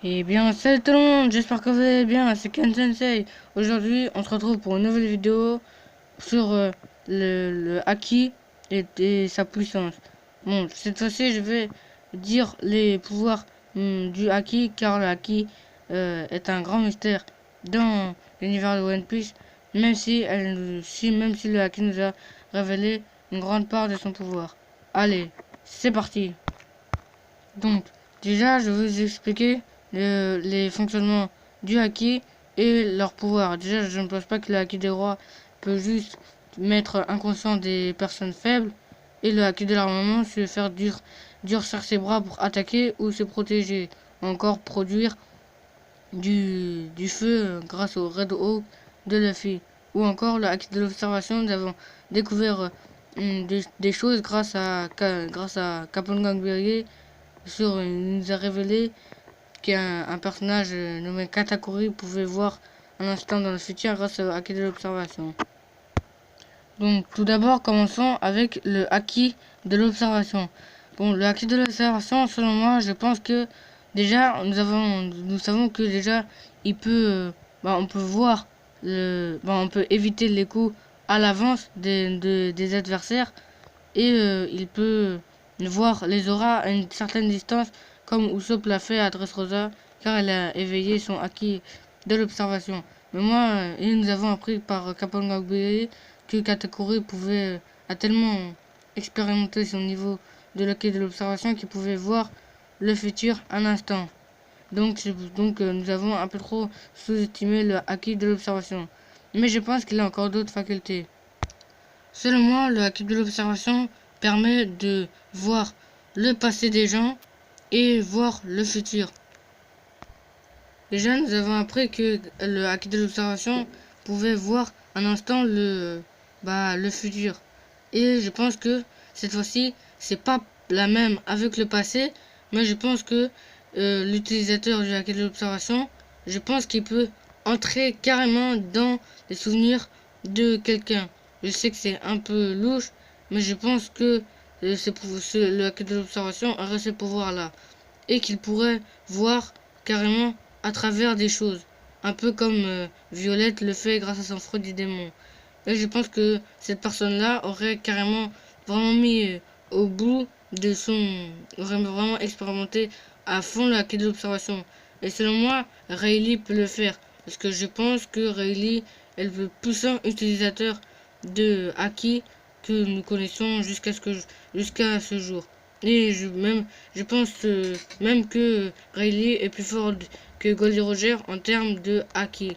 Eh bien, salut tout le monde, j'espère que vous allez bien, c'est Ken Sensei. Aujourd'hui, on se retrouve pour une nouvelle vidéo sur le haki et sa puissance. Bon, cette fois-ci, je vais dire les pouvoirs du haki, car le haki est un grand mystère dans l'univers de One Piece, même si le haki nous a révélé une grande part de son pouvoir. Allez, c'est parti. Donc, déjà, je vais vous expliquer les fonctionnements du haki et leur pouvoir. Déjà, je ne pense pas que le haki des rois peut juste mettre inconscient des personnes faibles. Et le haki de l'armement, c'est faire durcir ses bras pour attaquer ou se protéger. Encore produire du feu grâce au Red Hawk de Luffy. Ou encore le haki de l'observation, nous avons découvert des choses grâce à Capone Gang sur, il nous a révélé qu'un personnage nommé Katakuri pouvait voir un instant dans le futur grâce au haki de l'observation. Donc tout d'abord commençons avec le haki de l'observation. Bon, le haki de l'observation, selon moi, je pense que déjà nous savons que déjà il peut on peut voir on peut éviter les coups à l'avance des adversaires et il peut voir les auras à une certaine distance, comme Usopp l'a fait à Dressrosa, car elle a éveillé son acquis de l'observation. Mais moi, et nous avons appris par Kappa que Katakuri a tellement expérimenté son niveau de l'acquis de l'observation qu'il pouvait voir le futur un instant. Donc nous avons un peu trop sous-estimé le acquis de l'observation. Mais je pense qu'il a encore d'autres facultés. Selon moi, le haki de l'observation permet de voir le passé des gens et voir le futur. Déjà, nous avons appris que le haki de l'observation pouvait voir un instant le futur. Et je pense que cette fois-ci, c'est pas la même avec le passé, mais je pense que l'utilisateur du haki de l'observation, je pense qu'il peut entrer carrément dans les souvenirs de quelqu'un. Je sais que c'est un peu louche, mais je pense que le haki de l'observation aurait ce pouvoir-là. Et qu'il pourrait voir carrément à travers des choses. Un peu comme Violette le fait grâce à son fruit du démon. Et je pense que cette personne-là aurait carrément vraiment mis au bout de son... aurait vraiment expérimenté à fond le haki de l'observation. Et selon moi, Rayleigh peut le faire. Parce que je pense que Rayleigh est le plus puissant utilisateur de haki que nous connaissons jusqu'à ce jour. Et je pense même que Rayleigh est plus fort que Goldie Roger en termes de haki.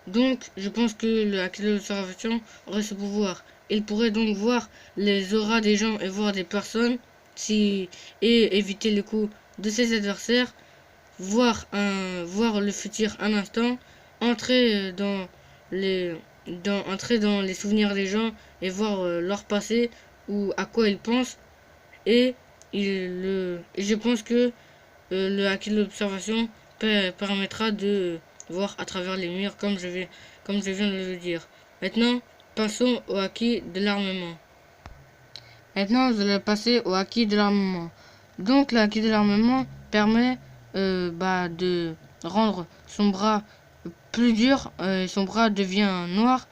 Donc, je pense que le haki de l'observation aurait ce pouvoir. Il pourrait donc voir les auras des gens et voir des personnes et éviter les coups de ses adversaires, voir le futur un instant, entrer les, entrer dans les souvenirs des gens et voir leur passé ou à quoi ils pensent. Et je pense que le haki de l'observation permettra de voir à travers les murs comme je viens de le dire. Maintenant, passons au haki de l'armement. Maintenant, je vais passer au haki de l'armement. Donc, le haki de l'armement permet de rendre son bras plus dur. Son bras devient noir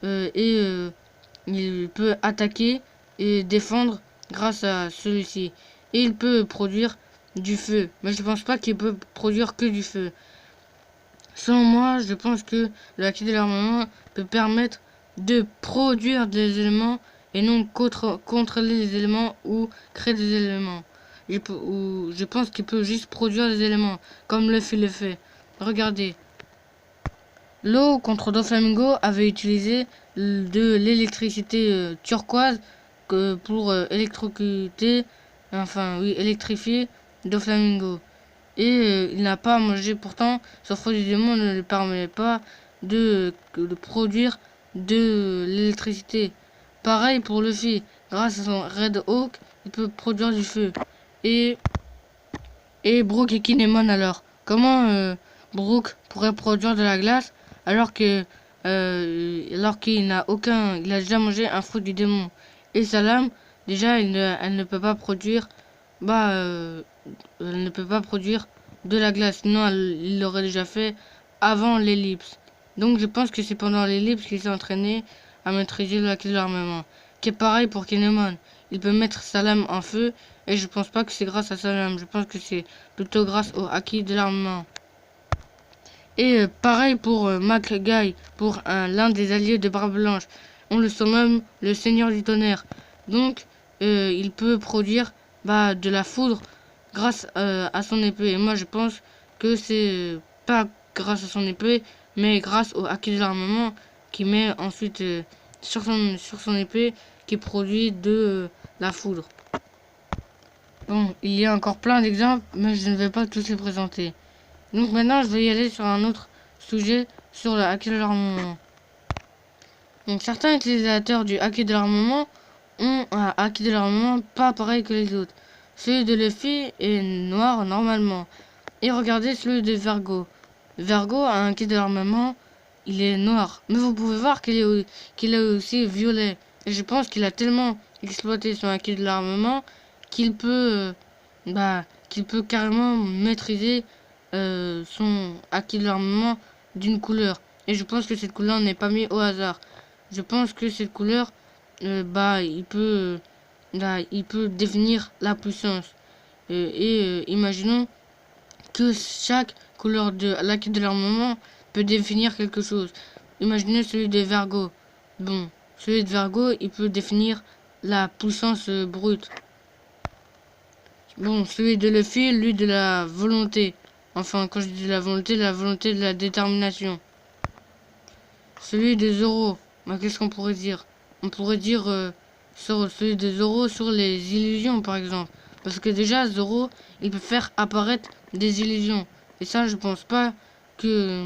il peut attaquer et défendre grâce à celui-ci. Et il peut produire du feu. Mais je pense pas qu'il peut produire que du feu. Selon moi, je pense que le haki de l'armement peut permettre de produire des éléments et non contrôler les éléments ou créer des éléments. Je pense qu'il peut juste produire des éléments, comme Luffy le fait. Regardez. L'eau contre Doflamingo avait utilisé de l'électricité turquoise pour électrocuter, électrifier Doflamingo. Et il n'a pas mangé pourtant, son fruit du démon ne lui permet pas de produire de l'électricité. Pareil pour Luffy, grâce à son Red Hawk, il peut produire du feu. Et, et Brook et Kinemon alors, comment Brook pourrait produire de la glace alors qu'il n'a il a déjà mangé un fruit du démon. Et sa lame, déjà, elle ne peut pas produire, elle ne peut pas produire de la glace. Sinon, il l'aurait déjà fait avant l'ellipse. Donc je pense que c'est pendant l'ellipse qu'il s'est entraîné à maîtriser le acquis de l'armement. Qui est pareil pour Kinemon. Il peut mettre sa lame en feu et je pense pas que c'est grâce à sa lame. Je pense que c'est plutôt grâce au acquis de l'armement. Et pareil pour McGuy, pour l'un des alliés de Barbe Blanche. On le surnomme le Seigneur du Tonnerre. Donc il peut produire de la foudre grâce à son épée. Et moi je pense que c'est pas grâce à son épée, mais grâce au acquis de l'armement qui met ensuite sur son épée qui produit de la foudre. Bon, il y a encore plein d'exemples, mais je ne vais pas tous les présenter. Donc maintenant, je vais y aller sur un autre sujet, sur le hacker de l'armement. Donc certains utilisateurs du hacker de l'armement ont un hacker de l'armement pas pareil que les autres. Celui de Luffy est noir normalement. Et regardez celui de Vergo. Vergo a un hacker de l'armement, il est noir. Mais vous pouvez voir qu'il est aussi violet. Et je pense qu'il a tellement exploité son hacker de l'armement qu'il peut, qu'il peut carrément maîtriser son acquis de l'armement d'une couleur. Et je pense que cette couleur n'est pas mise au hasard. Je pense que cette couleur, il peut définir la puissance. Imaginons que chaque couleur de l'acquis de l'armement peut définir quelque chose. Imaginez celui de Vergo. Bon, celui de Vergo, il peut définir la puissance brute. Bon, celui de Luffy, lui de la volonté. Enfin, quand je dis de la volonté de la détermination. Celui de Zoro, qu'est-ce qu'on pourrait dire? On pourrait dire sur celui de Zoro sur les illusions, par exemple. Parce que déjà, Zoro, il peut faire apparaître des illusions. Et ça, je pense pas que...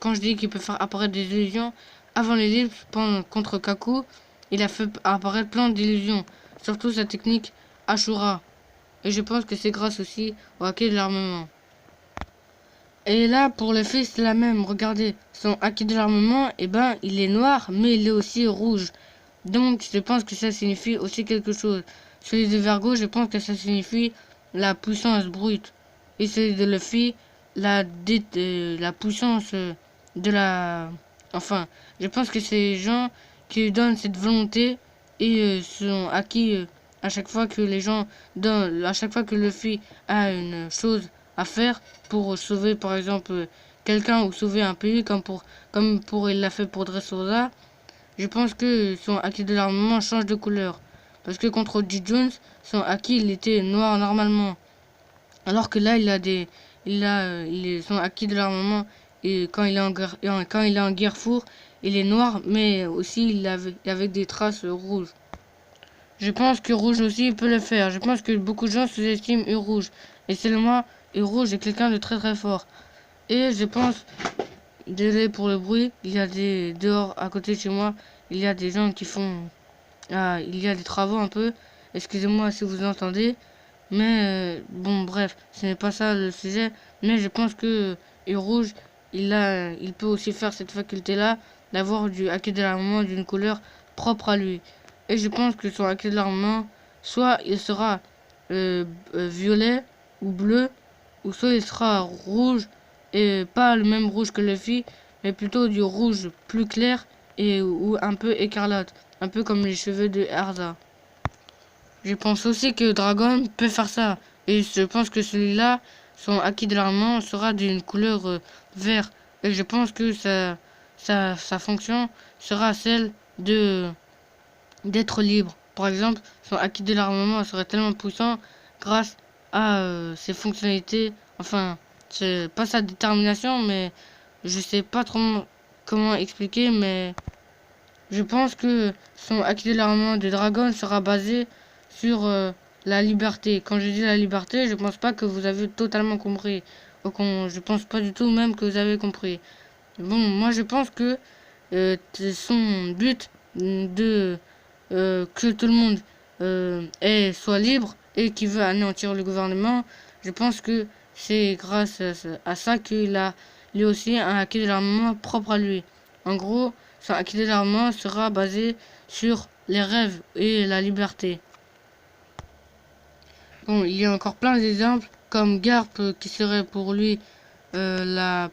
quand je dis qu'il peut faire apparaître des illusions, avant l'ellipse, contre Kaku, il a fait apparaître plein d'illusions. Surtout sa technique Ashura. Et je pense que c'est grâce aussi au hacker de l'armement. Et là, pour le fait, c'est la même. Regardez, son hacker de l'armement, il est noir, mais il est aussi rouge. Donc, je pense que ça signifie aussi quelque chose. Celui de Vergo, je pense que ça signifie la puissance brute. Et celui de Luffy, la puissance de la... Enfin, je pense que c'est les gens qui lui donnent cette volonté et sont acquis à chaque fois que les gens donnent, à chaque fois que Luffy a une chose à faire pour sauver par exemple quelqu'un ou sauver un pays comme il l'a fait pour Dressrosa, je pense que son acquis de l'armement change de couleur. Parce que contre G. Jones, son acquis il était noir normalement. Alors que là son acquis de l'armement et quand il est en guerre four, il est noir mais aussi il avec des traces rouges. Je pense que Rouge aussi peut le faire. Je pense que beaucoup de gens sous-estiment Rouge. Et selon moi, Rouge est quelqu'un de très très fort. Et je pense, désolé pour le bruit, il y a dehors à côté de chez moi, il y a des gens qui font... il y a des travaux un peu. Excusez-moi si vous entendez. Mais bon, bref, ce n'est pas ça le sujet. Mais je pense que Rouge, il peut aussi faire cette faculté-là d'avoir du hacker de l'armement d'une couleur propre à lui. Et je pense que son hacker de l'armement, soit il sera violet ou bleu, ou soit il sera rouge, et pas le même rouge que Luffy, mais plutôt du rouge plus clair ou un peu écarlate, un peu comme les cheveux de Erza. Je pense aussi que Dragon peut faire ça, et je pense que celui-là, son acquis de l'armement sera d'une couleur vert, et je pense que sa fonction sera celle d'être libre. Par exemple, son acquis de l'armement serait tellement puissant grâce à ses fonctionnalités. Enfin, c'est pas sa détermination, mais je sais pas trop comment expliquer, mais je pense que son acquis de l'armement de Dragon sera basé sur la liberté. Quand je dis la liberté, je pense pas que vous avez totalement compris. Je pense pas du tout même que vous avez compris. Bon, moi je pense que son but de que tout le monde soit libre et qui veut anéantir le gouvernement, je pense que c'est grâce à ça qu'il a lui aussi un acquis de l'armement propre à lui. En gros, son acquis de l'armement sera basé sur les rêves et la liberté. Bon, il y a encore plein d'exemples comme Garp qui serait pour lui le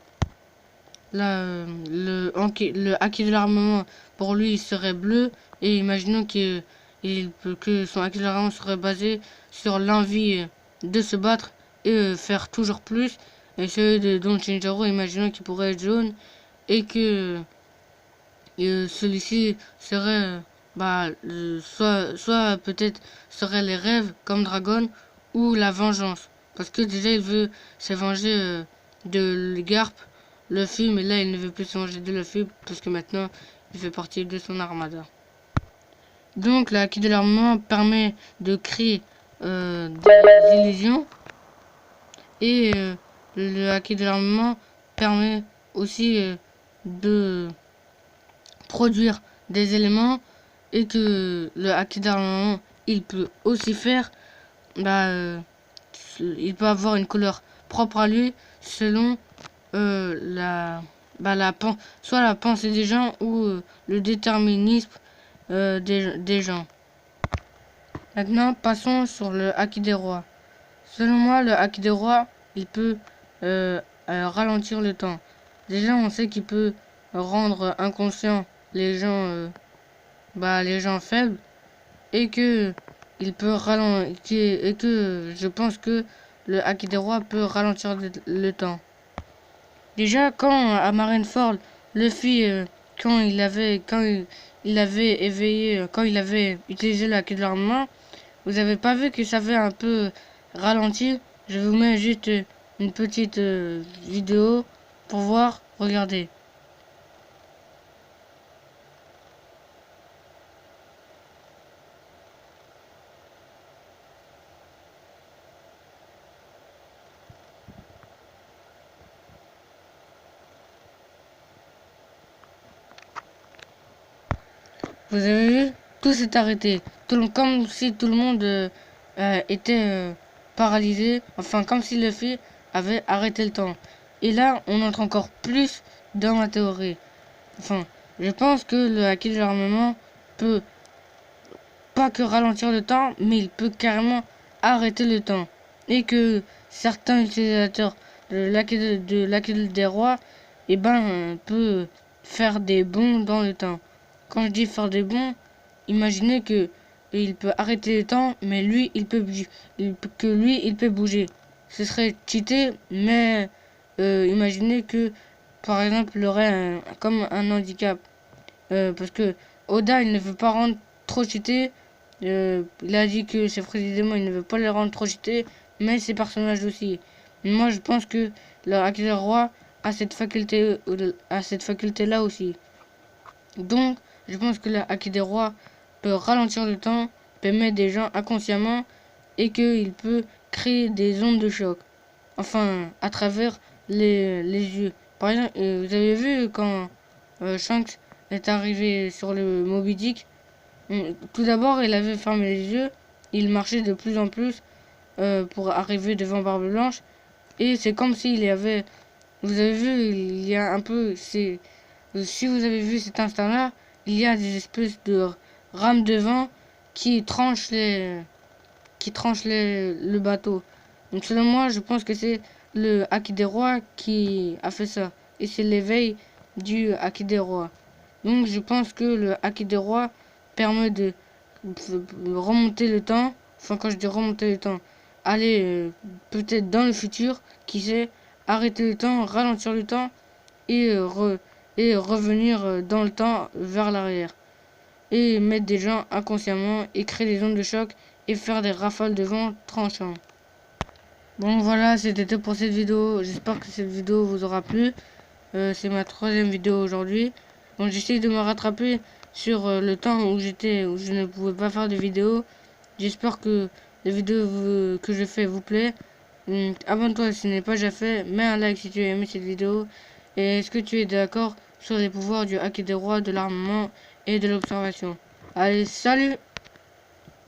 acquis de l'armement, pour lui il serait bleu, et imaginons que son acquis de l'armement serait basé sur l'envie de se battre et faire toujours plus. Et celui de Don Shinjaro, imaginons qu'il pourrait être jaune, et que celui-ci serait soit peut-être serait les rêves comme Dragon, ou la vengeance, parce que déjà il veut se venger de Garp, Luffy, mais là il ne veut plus se venger de Luffy parce que maintenant il fait partie de son armada. Donc l'acquis de l'armement permet de créer des illusions, et le acquis de l'armement permet aussi de produire des éléments, et que le acquis d'armement il peut aussi faire il peut avoir une couleur propre à lui selon soit la pensée des gens ou le déterminisme des gens. Maintenant passons sur le acquis des rois. Selon moi, le acquis des rois il peut ralentir le temps. Déjà on sait qu'il peut rendre inconscient les gens faibles, et que il peut ralentir, et que je pense que le acquis des rois peut ralentir le temps. Déjà quand à Marineford, Luffy quand il avait éveillé, quand il avait utilisé le acquis de l'armement, vous avez pas vu que ça avait un peu ralenti? Je vous mets juste une petite vidéo pour voir. Regardez. Vous avez vu? Tout s'est arrêté. Comme si tout le monde était paralysé. Enfin, comme si Luffy avait arrêté le temps. Et là, on entre encore plus dans ma théorie. Enfin, je pense que le acquis de l'armement peut pas que ralentir le temps, mais il peut carrément arrêter le temps. Et que certains utilisateurs de l'acquis des rois, peut faire des bonds dans le temps. Quand je dis faire des bonds, imaginez que il peut arrêter le temps, mais lui, il peut bouger. Ce serait cheaté, mais imaginez que, par exemple, il aurait comme un handicap. Parce que Oda, il ne veut pas rendre trop cheaté. Il a dit que c'est précisément, il ne veut pas le rendre trop cheaté, mais ses personnages aussi. Moi, je pense que le acquis des rois a cette faculté-là aussi. Donc, je pense que le acquis des rois peut ralentir le temps, peut mettre des gens inconsciemment, et qu'il peut créer des ondes de choc. Enfin, à travers les yeux. Par exemple, vous avez vu quand Shanks est arrivé sur le Moby Dick, tout d'abord, il avait fermé les yeux, il marchait de plus en plus pour arriver devant Barbe Blanche, et c'est comme s'il y avait... Vous avez vu, il y a un peu... Si vous avez vu cet instant-là, il y a des espèces de rames de vent qui tranchent le bateau. Donc selon moi, je pense que c'est le acquis des rois qui a fait ça. Et c'est l'éveil du acquis des rois. Donc je pense que le acquis des rois permet de remonter le temps. Enfin, quand je dis remonter le temps, aller peut-être dans le futur, qui sait, arrêter le temps, ralentir le temps, et revenir dans le temps vers l'arrière. Et mettre des gens inconsciemment, et créer des ondes de choc, et faire des rafales de vent tranchants. Bon voilà, c'était tout pour cette vidéo. J'espère que cette vidéo vous aura plu. C'est ma 3e vidéo aujourd'hui. Bon, j'essaie de me rattraper sur le temps où je ne pouvais pas faire de vidéos. J'espère que les vidéos que je fais vous plaît. Abonne-toi si ce n'est pas déjà fait. Mets un like si tu as aimé cette vidéo. Et est-ce que tu es d'accord sur les pouvoirs du acquis des rois, de l'armement et de l'observation? Allez, salut!